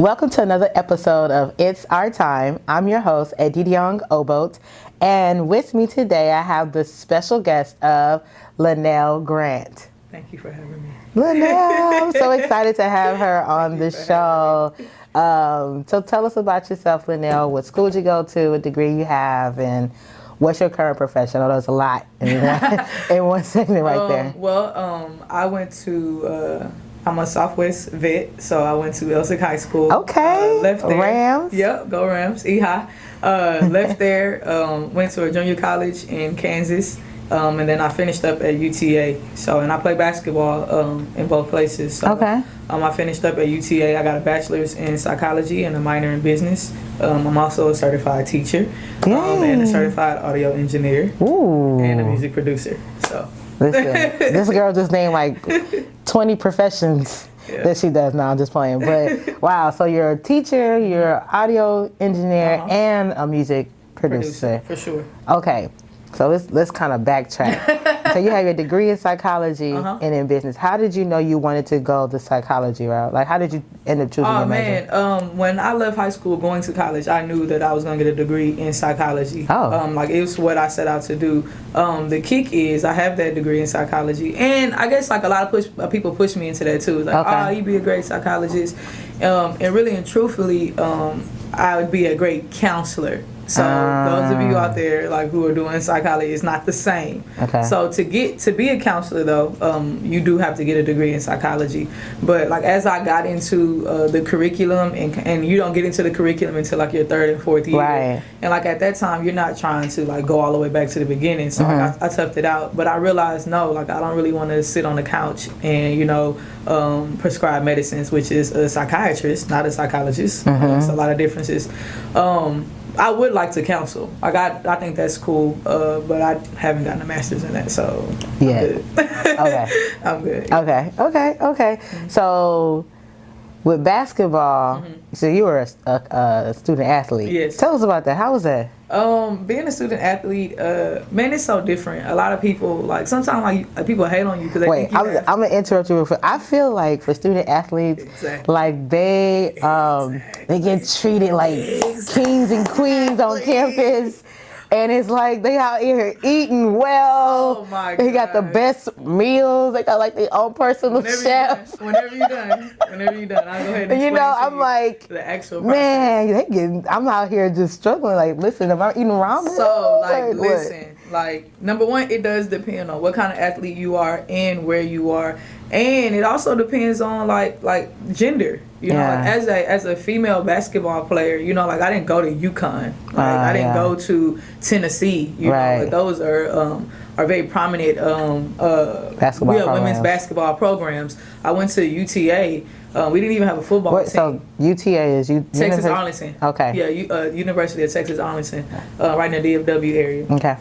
Welcome to another episode of It's Our Time. I'm your host, Edidiong Obot, and with me today I have the special guest of Linnell Grant. Thank you for having me. Linnell, I'm so excited to have her on the show. So tell us about yourself, Linnell. What school did you go to, what degree you have, and what's your current profession? I know there's a lot in one segment right there. I went to... I'm a Southwest vet, so I went to Elsik High School. Okay. Left there. Rams. Yep, go Rams. Ehi. Left there, went to a junior college in Kansas, and then I finished up at UTA. And I play basketball in both places. So, okay. I finished up at UTA. I got a bachelor's in psychology and a minor in business. I'm also a certified teacher and a certified audio engineer. Ooh. And a music producer. So. Listen, this girl just named like 20 professions that she does now. I'm just playing. But wow, so you're a teacher, you're an audio engineer, and a music producer. For sure. Okay, so let's kind of backtrack. So you have your degree in psychology and in business. How did you know you wanted to go the psychology route? Like, how did you end up choosing your major? When I left high school going to college, I knew that I was going to get a degree in psychology. It was what I set out to do. The kick is I have that degree in psychology, and I guess like a lot of people push me into that too. Like, you'd be a great psychologist, and really and truthfully, I would be a great counselor. So those of you out there like who are doing psychology, it's not the same. Okay. So to be a counselor though, you do have to get a degree in psychology. But like as I got into the curriculum, and you don't get into the curriculum until like your third and fourth year. Right. And like at that time, you're not trying to like go all the way back to the beginning. So like, I toughed it out. But I realized no, like I don't really want to sit on the couch and prescribe medicines, which is a psychiatrist, not a psychologist. There's a lot of differences. I would like to counsel. I think that's cool, but I haven't gotten a master's in that, so yeah. I'm good. Okay. I'm good. Okay. So with basketball, so you were a student athlete. Yes. Tell us about that. How was that? Being a student athlete, man, it's so different. A lot of people, like, sometimes like people hate on you because they think you I'm gonna interrupt you real quick. I feel like for student athletes, like they get treated like kings and queens on campus. And it's like they out here eating well. Oh my God. They got the best meals. They got like their own personal chef. Whenever you're done, I'll go ahead and explain I'm like, the actual process. Man, I'm out here just struggling. Like, listen, am I eating ramen? So, like, listen, like, number one, it does depend on what kind of athlete you are and where you are. And it also depends on like gender. Like as a female basketball player, like I didn't go to UConn. Like I didn't go to Tennessee. Like those are very prominent women's basketball programs. I went to UTA. We didn't even have a football team. So UTA is Texas Arlington. Okay. Yeah, University of Texas Arlington, right in the DFW area. Okay.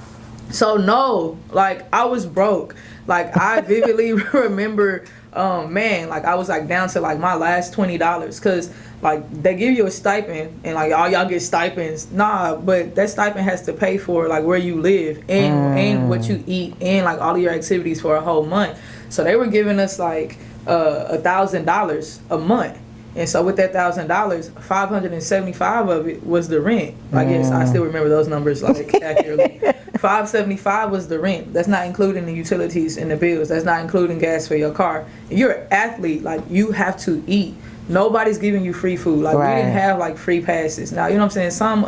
So no, like I was broke. Like I vividly remember, like I was like down to like my last $20, cause like they give you a stipend and like all y'all get stipends. Nah, but that stipend has to pay for like where you live and what you eat and like all of your activities for a whole month. So they were giving us like $1,000 a month. And so with that $1,000, $575 of it was the rent. Like yes, I still remember those numbers like accurately. $575 was the rent. That's not including the utilities and the bills. That's not including gas for your car. You're an athlete, like you have to eat. Nobody's giving you free food. Like we didn't have like free passes. Now, you know what I'm saying? Some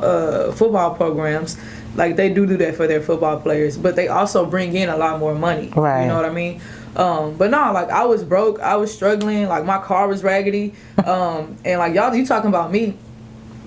football programs, like they do that for their football players, but they also bring in a lot more money. Right. You know what I mean? But no, like I was broke, I was struggling, like my car was raggedy, and like y'all, you talking about me.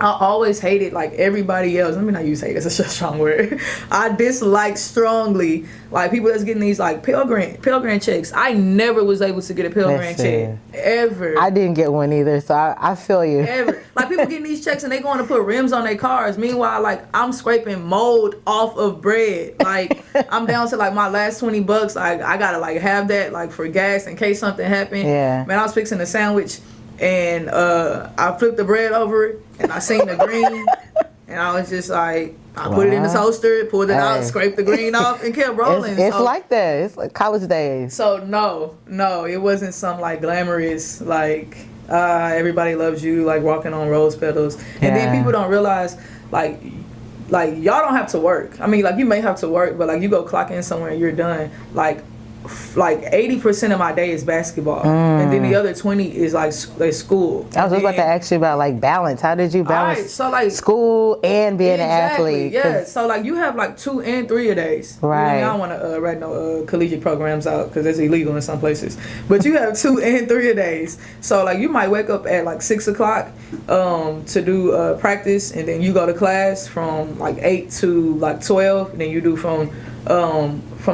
I always hated like everybody else. Let me not use hate, that's a strong word. I dislike strongly like people that's getting these like Pell Grant checks. I never was able to get a Pell Grant check ever. I didn't get one either, so I feel you. Ever. Like people getting these checks and they going to put rims on their cars. Meanwhile, like I'm scraping mold off of bread. Like I'm down to like my last $20. Like I gotta like have that like for gas in case something happened. Yeah. Man, I was fixing a sandwich and I flipped the bread over and I seen the green and I was just like, I put it in the toaster, pulled it out, scraped the green off, and kept rolling. It's like that. It's like college days. So no, it wasn't some like glamorous like everybody loves you, like walking on rose petals. And then people don't realize, like y'all don't have to work. I mean, like you may have to work, but like you go clock in somewhere and you're done. Like 80% of my day is basketball, and then the other 20 is like school. I was just about to ask you about like balance. How did you balance school and being an athlete? Yeah, so like you have like 2 and 3 a days. Right. I don't want to write no collegiate programs out because that's illegal in some places. But you have 2 and 3 a days. So like you might wake up at like 6 o'clock to do practice, and then you go to class from like 8 to like 12. And then you do from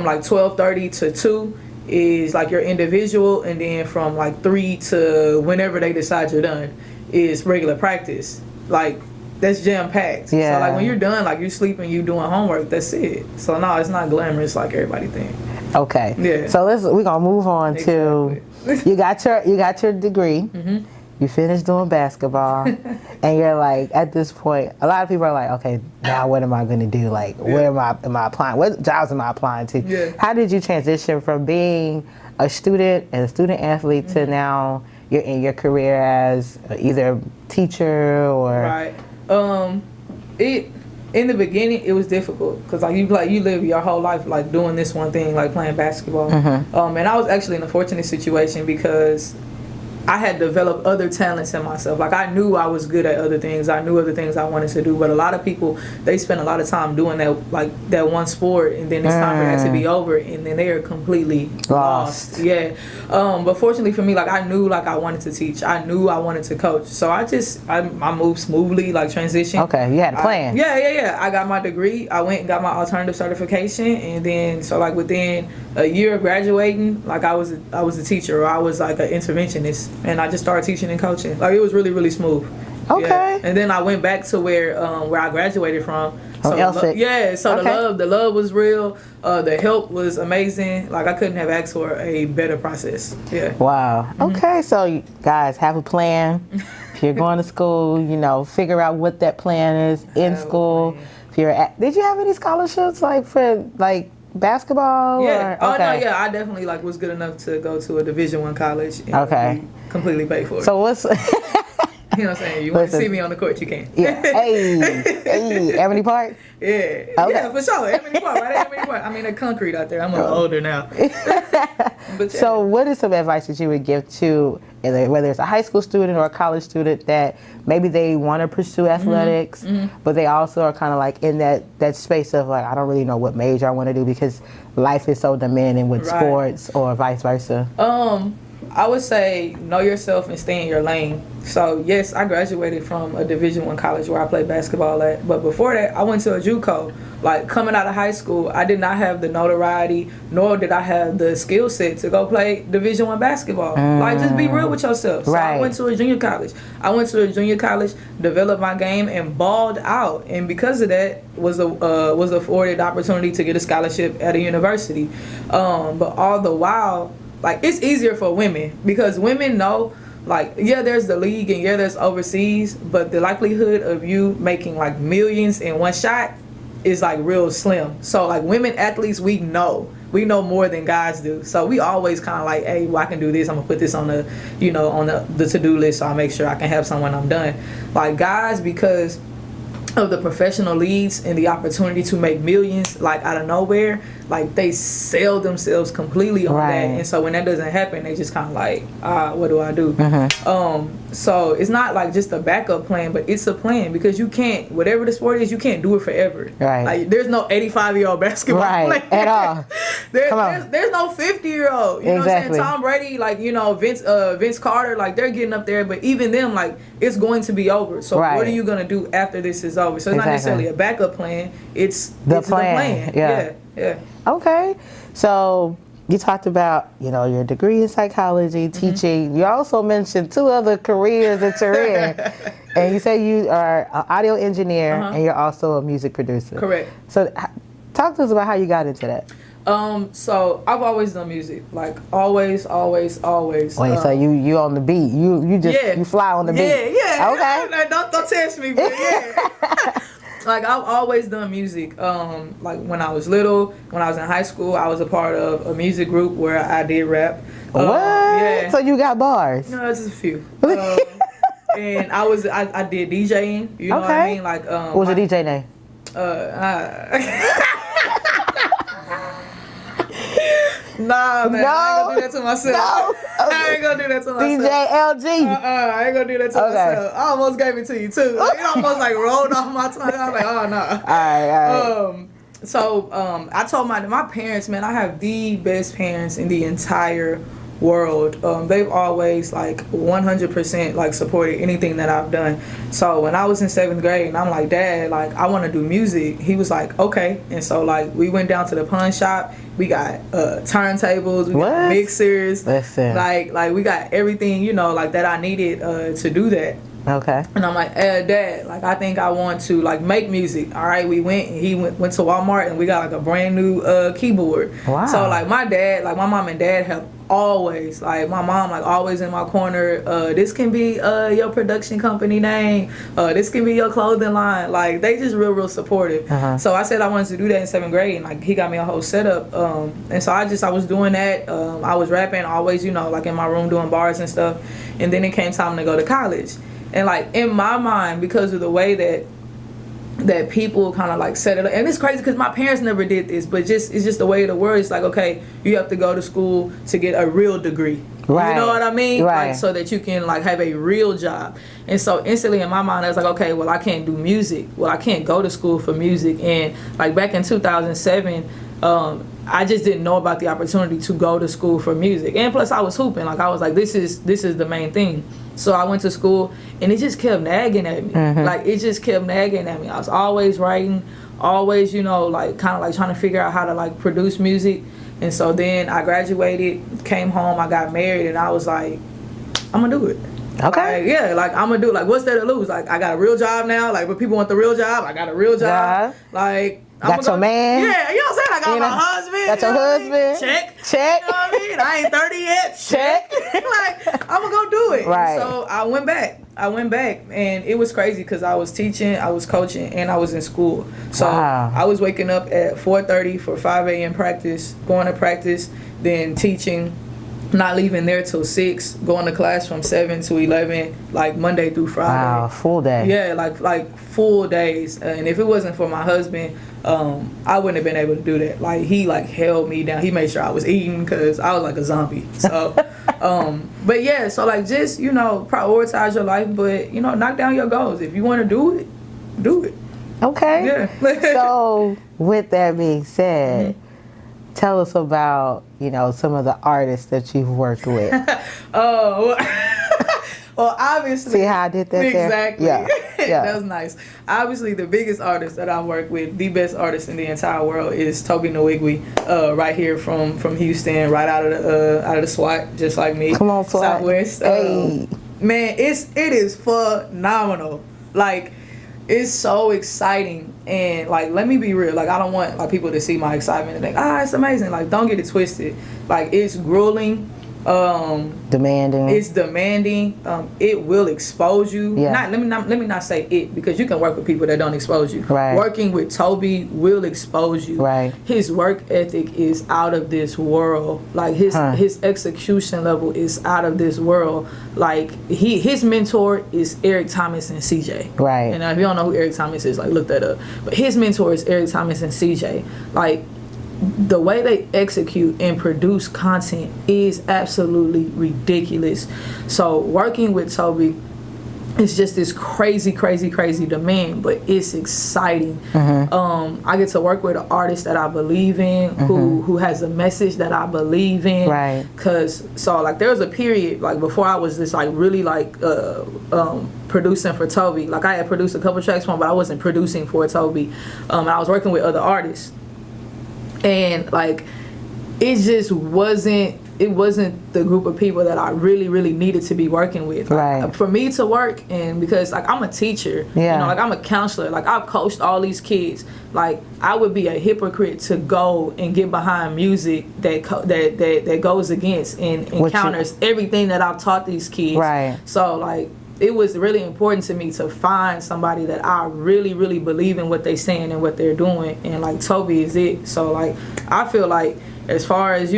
like 12:30 to 2 is like your individual, and then from like 3 to whenever they decide you're done is regular practice. Like that's jam packed. Yeah. So like when you're done, like you sleeping, you doing homework, that's it. So no, it's not glamorous like everybody think. Okay. Yeah. So we're gonna move on to you got your degree. Mm-hmm. You finished doing basketball, and you're like, at this point, a lot of people are like, okay, now what am I going to do? Like, where am I applying? What jobs am I applying to? Yeah. How did you transition from being a student and a student athlete to now you're in your career as either teacher or? Right. In the beginning, it was difficult because like you live your whole life like doing this one thing, like playing basketball. Mm-hmm. And I was actually in a fortunate situation because I had developed other talents in myself. Like I knew I was good at other things. I knew other things I wanted to do. But a lot of people, they spend a lot of time doing that one sport, and then it's time for that to be over, and then they are completely lost. Yeah. But fortunately for me, like I knew like I wanted to teach. I knew I wanted to coach. So I moved smoothly, like transition. Okay, you had a plan. Yeah. I got my degree. I went and got my alternative certification, and then so like within a year of graduating, like I was a teacher, or I was like an interventionist. And I just started teaching and coaching. Like it was really, really smooth. Okay. Yeah. And then I went back to where I graduated from. So the love was real. The help was amazing. Like I couldn't have asked for a better process. Yeah. Wow. Okay, so you guys have a plan. If you're going to school, figure out what that plan is in school. Did you have any scholarships like for like basketball? Yeah. Or, okay. Oh no, yeah. I definitely like was good enough to go to a Division I college. And be completely paid for it. So what's you know what I'm saying? You want to see me on the court, you can. Yeah. Hey, Ebony Park? Yeah. Okay. Yeah, for sure. Ebony Park, right? Ebony Park. I mean, the concrete out there. I'm a little older now. But yeah. So what is some advice that you would give to whether it's a high school student or a college student that maybe they want to pursue athletics, but they also are kind of like in that space of like, I don't really know what major I want to do because life is so demanding with sports or vice versa? I would say know yourself and stay in your lane. So yes, I graduated from a Division I college where I played basketball at, but before that I went to a JUCO. Like coming out of high school, I did not have the notoriety, nor did I have the skill set to go play Division I basketball. Like just be real with yourself. So I went to a junior college. Developed my game and balled out, and because of that was afforded the opportunity to get a scholarship at a university. But all the while, like it's easier for women because women know, like, yeah, there's the league and yeah, there's overseas, but the likelihood of you making like millions in one shot is like real slim. So like women athletes, we know more than guys do. So we always kind of like, hey, well, I can do this. I'm gonna put this on the, on the to-do list, so I make sure I can have some when I'm done. Like guys, because of the professional leagues and the opportunity to make millions like out of nowhere, like they sell themselves completely on that, and so when that doesn't happen, they just kind of like, what do I do? So it's not like just a backup plan, but it's a plan because you can't, whatever the sport is, you can't do it forever. Like there's no 85-year-old basketball player at all. There's no 50-year-old. You know what I'm saying? Tom Brady, like Vince Carter, like they're getting up there, but even them, like it's going to be over. So what are you gonna do after this is over? So it's not necessarily a backup plan. It's the plan. Yeah. Okay. So you talked about, your degree in psychology, teaching. You also mentioned 2 other careers that you're in. And you say you are an audio engineer and you're also a music producer. Correct. So talk to us about how you got into that. So I've always done music, like always. Wait, so you on the beat? You just you fly on the beat? Yeah. Okay. Don't test me, but yeah. like I've always done music. Like when I was little, when I was in high school, I was a part of a music group where I did rap. What? Yeah. So you got bars? No, just a few. And I did DJing. You know what I mean? Like what was your DJ name? Nah, man, I ain't gonna do that to myself. No. I ain't gonna do that to myself. DJ LG. I ain't gonna do that to myself. I almost gave it to you too. Like, it almost like rolled off my tongue. I was like, oh no. All right. So I told my parents, man, I have the best parents in the entire world. They've always like 100% like supported anything that I've done. So when I was in 7th grade and I'm like, Dad, like I want to do music, he was like, okay. And so like we went down to the pawn shop. We got turntables, we got mixers. Listen. Like we got everything, you know, like that I needed to do that. Okay. And I'm like, Dad, like I think I want to like make music. All right, we went and he went to Walmart and we got like a brand new keyboard. Wow. So like my dad, like my mom and dad have always, like my mom like always in my corner, this can be your production company name, this can be your clothing line. Like they just real supportive. So I said I wanted to do that in 7th grade and like he got me a whole setup. And so I was doing that. I was rapping always, you know, like in my room doing bars and stuff. And then it came time to go to college. And like in my mind, because of the way that people kind of like set it up, and it's crazy because my parents never did this, but it's just the way of the world. It's like, okay, you have to go to school to get a real degree. Right. You know what I mean? Right. Like so that you can like have a real job. And so instantly in my mind, I was like, okay, well I can't do music. Well, I can't go to school for music. And like back in 2007. I just didn't know about the opportunity to go to school for music, and plus I was hooping. Like I was like, this is the main thing. So I went to school, and it just kept nagging at me. Like it just kept nagging at me. I was always writing, always, you know, like kind of like trying to figure out how to like produce music. And so then I graduated, came home, I got married, and I was like, I'm gonna do it. Okay. Like, yeah, like I'm gonna do it. Like what's there to lose? Like I got a real job now. Like but people want the real job. I got a real job. Yeah. Like. Got your man. Yeah, you know what I'm saying? I got my husband. Got your husband. Check. You know what I mean? I ain't 30 yet. Check. Like, I'm going to go do it. Right. So I went back, and it was crazy because I was teaching, I was coaching, and I was in school. So I was waking up at 4:30 for 5 a.m. practice, going to practice, then teaching, not leaving there till 6, going to class from 7 to 11, like Monday through Friday. Wow, full day. Yeah, like full days. And if it wasn't for my husband, I wouldn't have been able to do that. Like he like held me down. He made sure I was eating because I was like a zombie. So, but yeah, so like just, you know, prioritize your life, but you know, knock down your goals. If you want to do it, do it. Okay. Yeah. So with that being said, tell us about, you know, some of the artists that you've worked with. Well, obviously. See how I did that exactly. there? Yeah. That was nice. Obviously, the biggest artist that I work with, the best artist in the entire world, is Toby Nwigwe, right here from Houston, right out of the SWAT, just like me. Come on, SWAT. Southwest. Hey. Man, it is phenomenal. Like, it's so exciting. And like, let me be real. Like, I don't want like people to see my excitement and think, it's amazing. Like, don't get it twisted. Like, it's grueling. Demanding. It's demanding. It will expose you. Yeah. Let me not say it, because you can work with people that don't expose you. Right. Working with Toby will expose you. Right. His work ethic is out of this world. Like his execution level is out of this world. Like his mentor is Eric Thomas and CJ. Right. And if you don't know who Eric Thomas is, like look that up. But his mentor is Eric Thomas and CJ. Like, the way they execute and produce content is absolutely ridiculous. So working with Toby, it's just this crazy demand, but it's exciting. I get to work with an artist that I believe in, who has a message that I believe in. Right. Cause so like there was a period like before I was just like really like producing for Toby. Like I had produced a couple tracks for him, but I wasn't producing for Toby. And I was working with other artists. And like it just wasn't the group of people that I really needed to be working with. Like, right. For me to work, and because like I'm a teacher, you know, like I'm a counselor, like I've coached all these kids. Like I would be a hypocrite to go and get behind music that goes against and counters everything that I've taught these kids. Right. So like it was really important to me to find somebody that I really, really believe in what they saying and what they're doing, and like Toby is it. So like I feel like as far as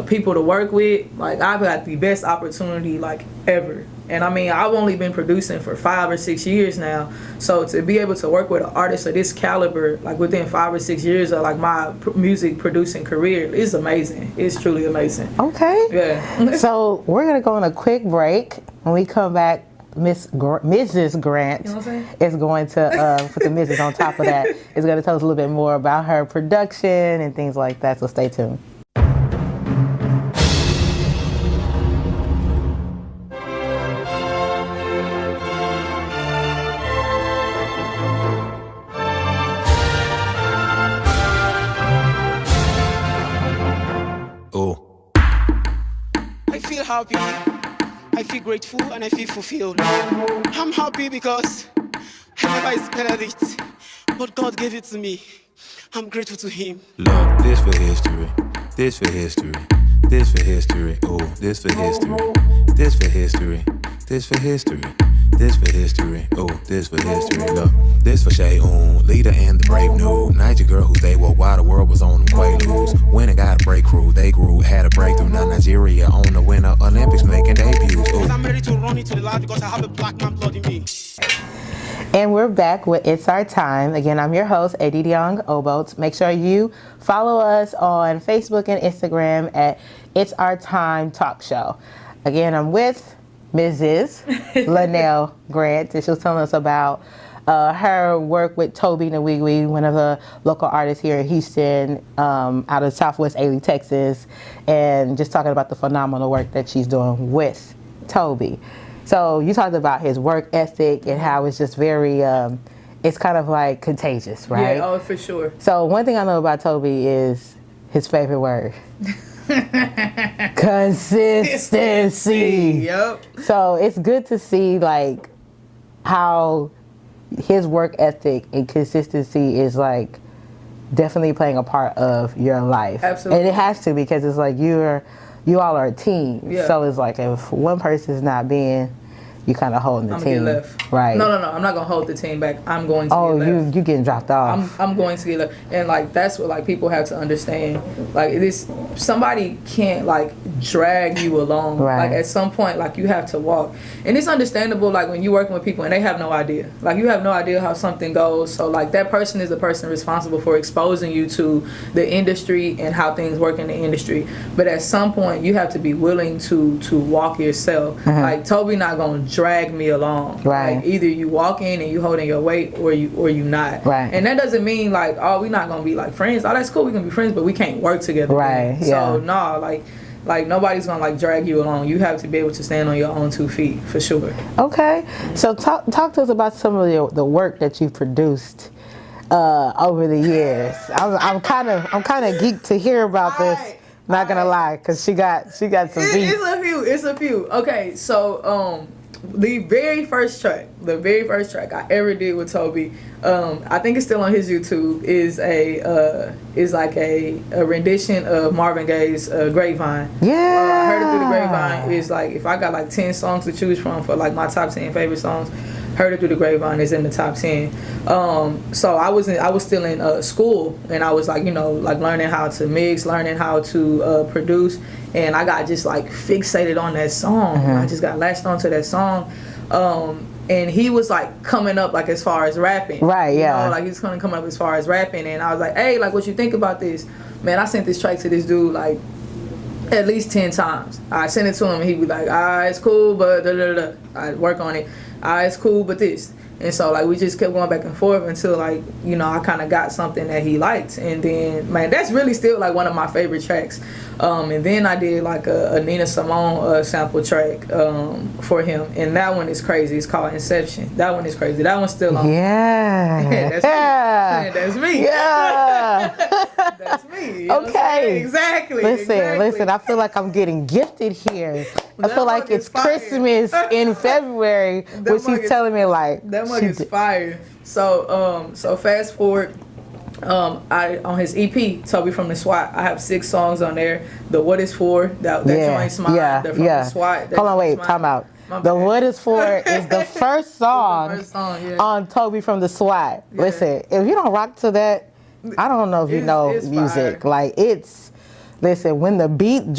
people to work with, like I've got the best opportunity like ever. And I mean, I've only been producing for 5 or 6 years now, so to be able to work with an artist of this caliber, like within 5 or 6 years of like my music producing career, is amazing. It's truly amazing. Okay. Yeah. So we're gonna go on a quick break. When we come back, Mrs. Grant You know what I'm saying? is going to put the Mrs. on top of that. Is going to tell us a little bit more about her production and things like that. So stay tuned. I feel happy, I feel grateful, and I feel fulfilled. I'm happy because I never expected it, but God gave it to me. I'm grateful to Him. Look, this for history, this for history, this for history, oh, this for history, this for history, this for history, this for history, oh, this for history. Look, this for Shay-Un, leader and the brave new Niger girl who stayed woke while the world was on them Quaaludes. When it got a breakthrough, they grew, had a breakthrough. Now Nigeria on the Winter Olympics making debuts. Because I'm ready to run into the light because I have a black man blood in me. And we're back with It's Our Time. Again, I'm your host, Adidiong Obote. Make sure you follow us on Facebook and Instagram at It's Our Time Talk Show. Again, I'm with Mrs. Linnell Grant, and she was telling us about her work with Toby Nwigwe, one of the local artists here in Houston, out of Southwest Ailey, Texas, and just talking about the phenomenal work that she's doing with Toby. So you talked about his work ethic and how it's just very, it's kind of like contagious, right? Yeah, oh, for sure. So one thing I know about Toby is his favorite word. Consistency. Yep. So it's good to see like how his work ethic and consistency is like definitely playing a part of your life. Absolutely. And it has to, because it's like you all are a team. Yeah. So it's like if one person's not being, you kind of holding the I'm team. gonna get left. Right. No. I'm not gonna hold the team back. I'm going to get left. you getting dropped off. I'm going to get left. And like that's what like people have to understand. Like this, somebody can't like drag you along. Right. Like at some point, like you have to walk. And it's understandable like when you're working with people and they have no idea. Like you have no idea how something goes. So like that person is the person responsible for exposing you to the industry and how things work in the industry. But at some point you have to be willing to walk yourself. Mm-hmm. Like Toby not gonna drag me along. Right. Like either you walk in and you holding your weight or you not. Right. And that doesn't mean like, oh, we're not gonna be like friends. Oh, that's cool, we can be friends, but we can't work together. Right, then. yeah. So no, like nobody's gonna like drag you along. You have to be able to stand on your own 2 feet for sure. Okay, so talk to us about some of the work that you've produced over the years. I'm kind of geeked to hear about this. Not gonna lie, cause she got some beats. It's a few. Okay, so the very first track I ever did with Toby, I think it's still on his YouTube, is like a rendition of Marvin Gaye's Grapevine. Yeah. Heard It Through the Grapevine is like, if I got like 10 songs to choose from for like my top 10 favorite songs, Heard It Through the Grapevine is in the top 10. So I was still in school, and I was like, like learning how to mix, learning how to produce, and I got just like fixated on that song. Mm-hmm. I just got latched onto that song. And he was like coming up like as far as rapping. Right, yeah. Like he's gonna come up as far as rapping, and I was like, hey, like what you think about this? Man, I sent this track to this dude like at least 10 times. I sent it to him and he'd be like, it's cool, but da-da-da-da. I'd work on it. It's cool, but this. And so like we just kept going back and forth until like, I kind of got something that he liked. And then, man, that's really still like one of my favorite tracks. And then I did like a Nina Simone sample track for him. And that one is crazy. It's called Inception. That one is crazy. That one's still on. Yeah. That's me. Yeah. That's me. You know what I'm Okay. saying? Exactly. Listen. I feel like I'm getting gifted here. I That feel like mug it's is fire. Christmas in February, That when mug she's is- telling me like That mug she is did- fire. So fast forward. I on his EP, Toby from the SWAT, I have 6 songs on there. The What Is For, that joint's mine. yeah, The From yeah. the SWAT. that Hold on, wait, joint's time mine. out. The What Is For is the first song, First song, yeah. on Toby from the SWAT. Yeah. Listen, if you don't rock to that, I don't know if you know It's music. fire. Like listen, when the beat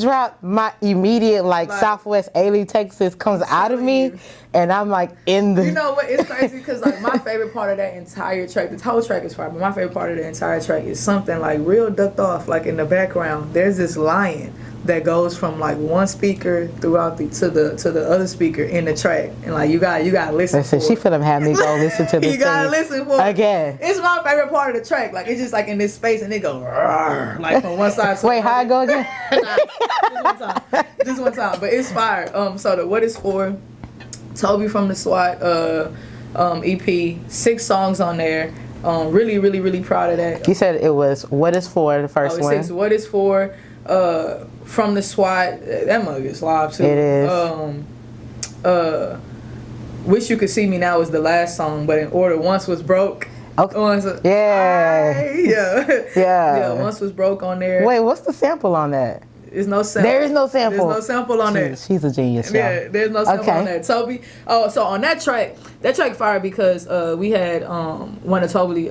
drop, my immediate like Southwest Ailey, Texas comes out of me, and I'm like in the. You know what? It's crazy because like my favorite part of that entire track, the whole track is fire, but my favorite part of the entire track is something like real ducked off. Like in the background, there's this lion that goes from like one speaker throughout to the other speaker in the track, and like you gotta listen. Listen, for she it. finna have me go listen to this. You gotta thing listen for it. again. It's my favorite part of the track. Like it's just like in this space, and it go "Rrr," like from one side. To Wait, how I go again? Just one time, but it's fire. So the What Is For, Toby from the SWAT EP, 6 songs on there. Really proud of that. You said it was What Is For, the first It one. says What Is For, from the SWAT. That mug is live too. It is. Wish You Could See Me Now is the last song, but in order, Once Was Broke. Okay. Yeah. Yeah. Once Was Broke on there. Wait, what's the sample on that? There's no sample. There is no sample. There's no sample on there. She's a genius, y'all. Yeah, there's no sample Okay. on that. Toby. Oh, so on that track fired because we had one of Toby's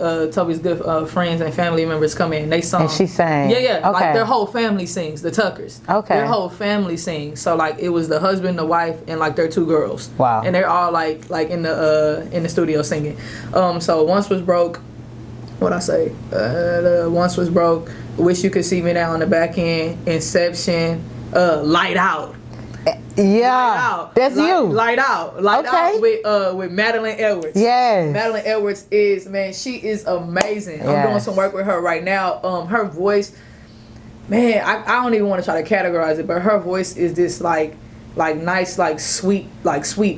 good friends and family members come in. They sung. And she sang. Yeah. Okay. Like their whole family sings. The Tuckers. Okay. Their whole family sings. So like it was the husband, the wife, and like their 2 girls. Wow. And they're all like in the studio singing. So Once Was Broke. What I say? Once Was Broke. Wish You Could See Me Now on the back end. Inception. Light Out. Yeah. That's you. Light Out Okay. with Madeline Edwards. Yes. Madeline Edwards she is amazing. I'm Yes. doing some work with her right now. Her voice, man, I don't even want to try to categorize it, but her voice is this like nice, sweet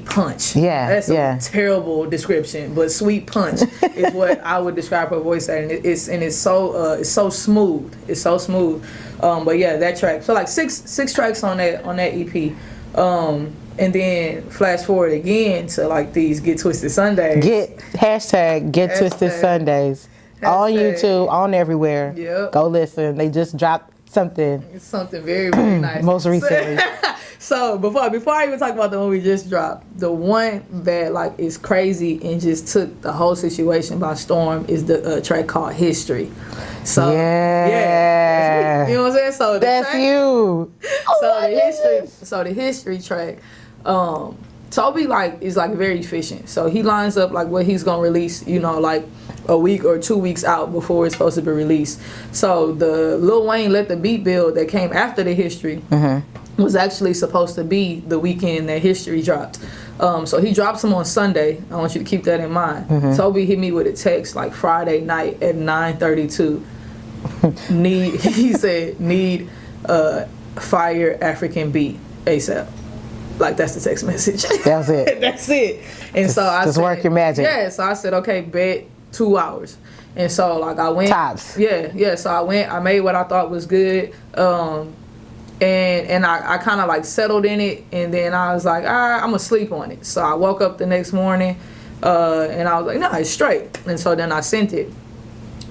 punch. Yeah, That's yeah. a terrible description, but sweet punch is what I would describe her voice as, and it's so smooth. It's so smooth. But yeah, that track. So like six tracks on that EP. And then flash forward again to like these Get Twisted Sundays. Get Twisted Sundays on Hashtag. YouTube, on everywhere. Yep. Go listen. They just dropped something It's something very, very nice. most recently. So before I even talk about the one we just dropped, the one that like is crazy and just took the whole situation by storm is the track called History. So Yeah. that's me. You know what I'm saying? So the That's track, you. So the history track, Toby is very efficient. So he lines up like what he's gonna release, like a week or 2 weeks out before it's supposed to be released. So the Lil Wayne Let the Beat build that came after the history was actually supposed to be the weekend that history dropped. So he drops them on Sunday. I want you to keep that in mind. Toby hit me with a text like Friday night at 9:32. He said need fire African beat ASAP. Like that's the text message. That's it. That's it. And so I just said, work your magic. Yeah. So I said, okay, bet 2 hours. And so like I went. Tops. Yeah. So I went. I made what I thought was good. And I kind of like settled in it, and then I was like, all right, I'm gonna sleep on it. So I woke up the next morning, and I was like, no, it's straight. And so then I sent it,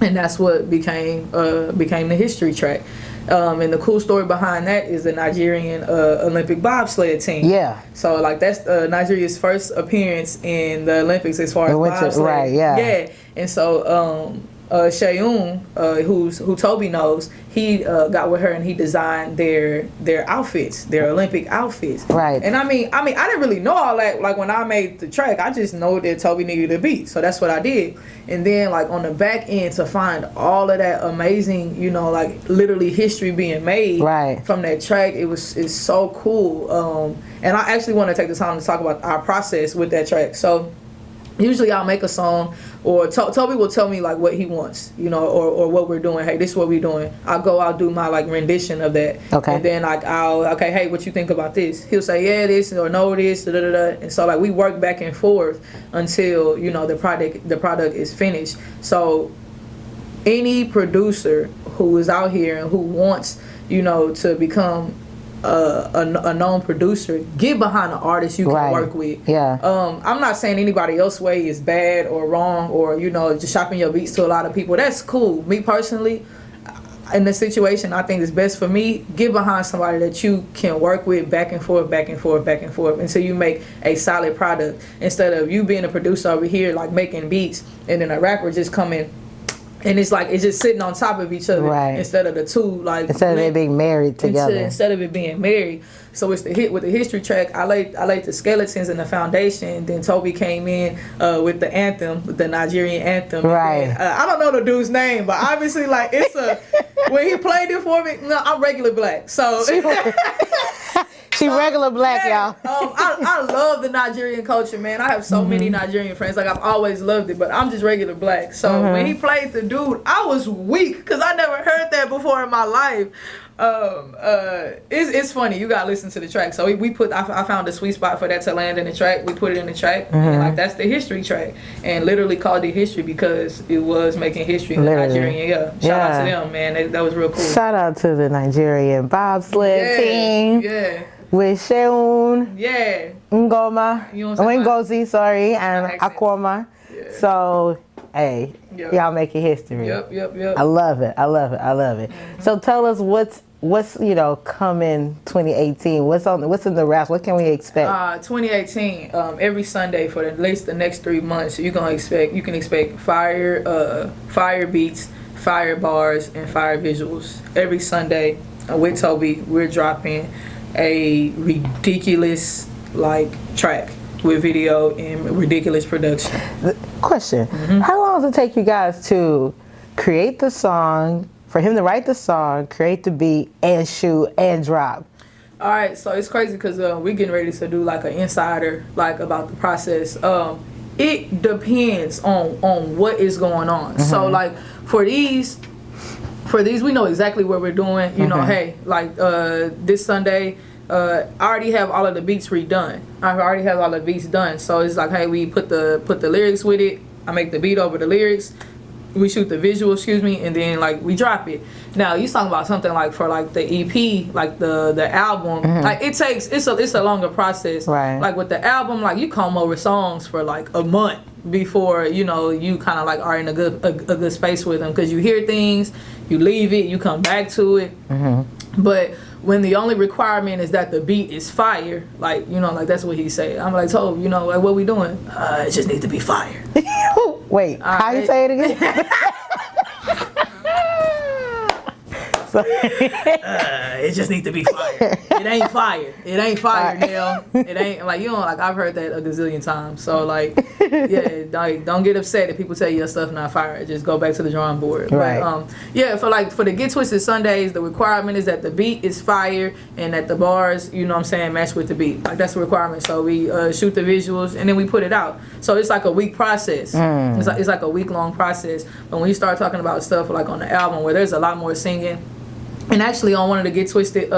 and that's what became the history track. And the cool story behind that is the Nigerian Olympic bobsled team. Yeah. So like that's Nigeria's first appearance in the Olympics as far as bobsled. Right. Yeah. Yeah. And so Sheung, who Toby knows, he got with her and he designed their outfits, their Olympic outfits. Right. And I mean, I didn't really know all that. Like when I made the track, I just know that Toby needed a beat, so that's what I did. And then like on the back end to find all of that amazing, like literally history being made from that track, it's so cool. And I actually want to take the time to talk about our process with that track. So usually I'll make a song, or Toby will tell me like what he wants, or what we're doing. Hey, this is what we're doing. I'll do my like rendition of that. Okay. And then like hey, what you think about this? He'll say yeah, this, or no, this, da da da. And so like we work back and forth until the product is finished. So any producer who is out here and who wants to become a known producer, get behind an artist you can work with. Yeah. I'm not saying anybody else's way is bad or wrong, or just shopping your beats to a lot of people. That's cool. Me personally, in the situation, I think it's best for me, get behind somebody that you can work with back and forth, back and forth, back and forth until you make a solid product, instead of you being a producer over here like making beats and then a rapper just coming and it's like it's just sitting on top of each other, right, instead of the two, like instead of they being married together, instead of it being married. So it's the hit with the history track. I laid the skeletons and the foundation. Then Toby came in with the anthem, the Nigerian anthem. Right. Then, I don't know the dude's name, but obviously, like, it's a when he played it for me. No, I'm regular black, so she regular black, yeah, y'all. I love the Nigerian culture, man. I have so many Nigerian friends. Like, I've always loved it, but I'm just regular black. So when he played the dude, I was weak because I never heard that before in my life. It's funny. You gotta listen to the track. So we put. I found a sweet spot for that to land in the track. We put it in the track, and like that's the history track, and literally called it history because it was making history in the Nigerian. Yeah, shout out to them, man. That was real cool. Shout out to the Nigerian bobsled team. Yeah. With Sheun, Yeah. Ngoma, You know what I'm saying? Ngozi, sorry, and Accents. Akoma. Yeah. So, hey, Yep. y'all making history. Yep. I love it. I love it. So tell us what's coming 2018. What's in the wraps? What can we expect? 2018. Every Sunday for at least the next 3 months, you can expect fire beats, fire bars, and fire visuals. Every Sunday with Toby, we're dropping a ridiculous track with video and ridiculous production. Question: How long does it take you guys to create the song? For him to write the song, create the beat, and shoot and drop. All right, so it's crazy because we're getting ready to do like an insider about the process. It depends on what is going on. So like for these, we know exactly what we're doing. You know, hey, this Sunday, I already have all of the beats redone. I already have all the beats done. So it's like, hey, we put the lyrics with it. I make the beat over the lyrics. We shoot the visual, and then we drop it. Now you talking about something for the EP, the album. It's a longer process. Right. Like with the album, you come over songs for a month before you kind of are in a good space with them, because you hear things, you leave it, you come back to it. But when the only requirement is that the beat is fire, that's what he said. I'm like, Tob, what we doing? It just needs to be fire. Wait, how you say it again? It just needs to be fire. It ain't fire. It ain't fire, Neil. It ain't I've heard that a gazillion times. So don't get upset if people tell you your stuff not fire. Just go back to the drawing board. Right. But for the Get Twisted Sundays, the requirement is that the beat is fire and that the bars, match with the beat. That's the requirement. So we shoot the visuals and then we put it out. So it's a week process. It's like a week-long process. But when you start talking about stuff on the album where there's a lot more singing. And actually, on one of the Get Twisted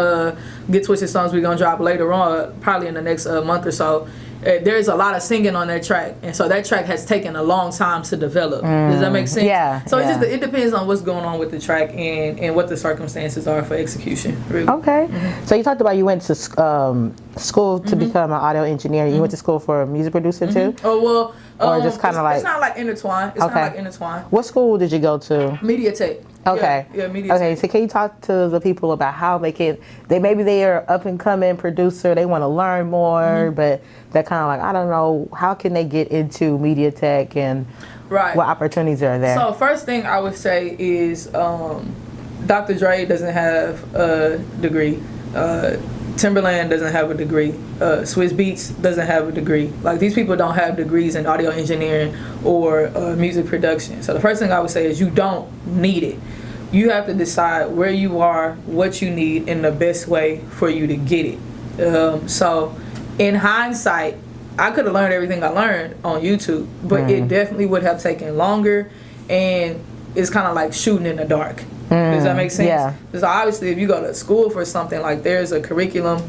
songs we're gonna drop later on, probably in the next month or so, there's a lot of singing on that track, and so that track has taken a long time to develop. Does that make sense? Yeah. So it depends on what's going on with the track and what the circumstances are for execution. Really. Okay. So you talked about you went to school to become an audio engineer. You went to school for music producing too? Oh well. Or just kind of it's not intertwined. It's not intertwined. What school did you go to? Media Tech. Okay. Yeah, Media Tech. Okay, so can you talk to the people about how they are up and coming producer, they want to learn more, but they're kind of I don't know, how can they get into Media Tech and what opportunities are there? So first thing I would say is Dr. Dre doesn't have a degree. Timberland doesn't have a degree. Swizz Beatz doesn't have a degree. These people don't have degrees in audio engineering or music production. So the first thing I would say is you don't need it. You have to decide where you are, what you need, and the best way for you to get it. So in hindsight, I could have learned everything I learned on YouTube, but it definitely would have taken longer, and it's kind of like shooting in the dark. Does that make sense? Yeah. Because obviously if you go to school for something, there's a curriculum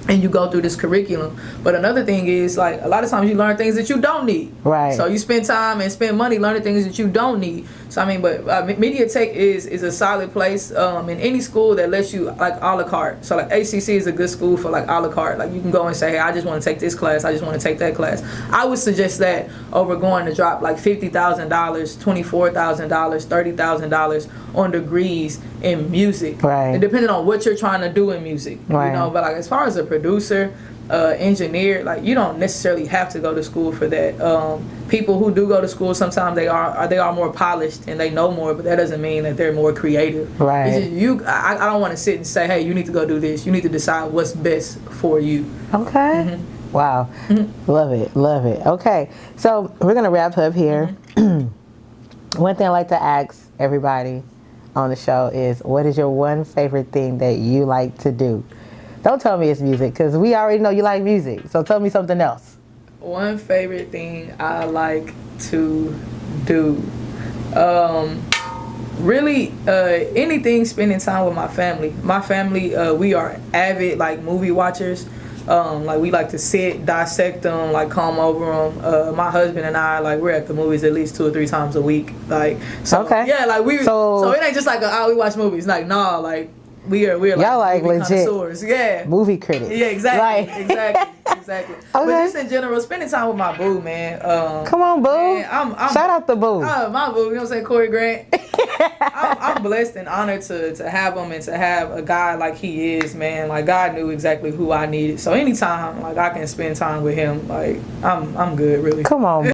and you go through this curriculum. But another thing is, like, a lot of times you learn things that you don't need. Right. So you spend time and spend money learning things that you don't need. So I mean, but Media Tech is a solid place in any school that lets you, like, a la carte. So like ACC is a good school for like a la carte. Like you can go and say, hey, I just want to take this class. I just want to take that class. I would suggest that over going to drop like $50,000, $24,000, $30,000 on degrees in music. Right. And depending on what you're trying to do in music, Right. you know. But like as far as a producer, engineer, like you don't necessarily have to go to school for that. People who do go to school, sometimes they are more polished and they know more, but that doesn't mean that they're more creative. Right. It's just I don't want to sit and say, hey, you need to go do this. You need to decide what's best for you. Okay. Wow. Love it. Love it. Okay. So we're going to wrap up here. One thing I like to ask everybody on the show is, what is your one favorite thing that you like to do? Don't tell me it's music, because we already know you like music. So tell me something else. One favorite thing I like to do. Really, anything spending time with my family. My family, we are avid like movie watchers. Like we like to sit, dissect them, like come over them. My husband and I, like we're at the movies at least 2 or 3 times a week. Like so, Okay. yeah, like So it ain't just like we watch movies. Like nah, like we're Y'all like movie legit connoisseurs. Yeah. movie critics. Yeah, exactly, Like, exactly. But Okay. just in general, spending time with my boo, man. Come on, boo. Man, I'm Shout out the boo. my boo, you know what I'm saying, Corey Grant. I'm blessed and honored to have him and to have a guy like he is, man. Like God knew exactly who I needed. So anytime like I can spend time with him, like I'm good, really. Come on,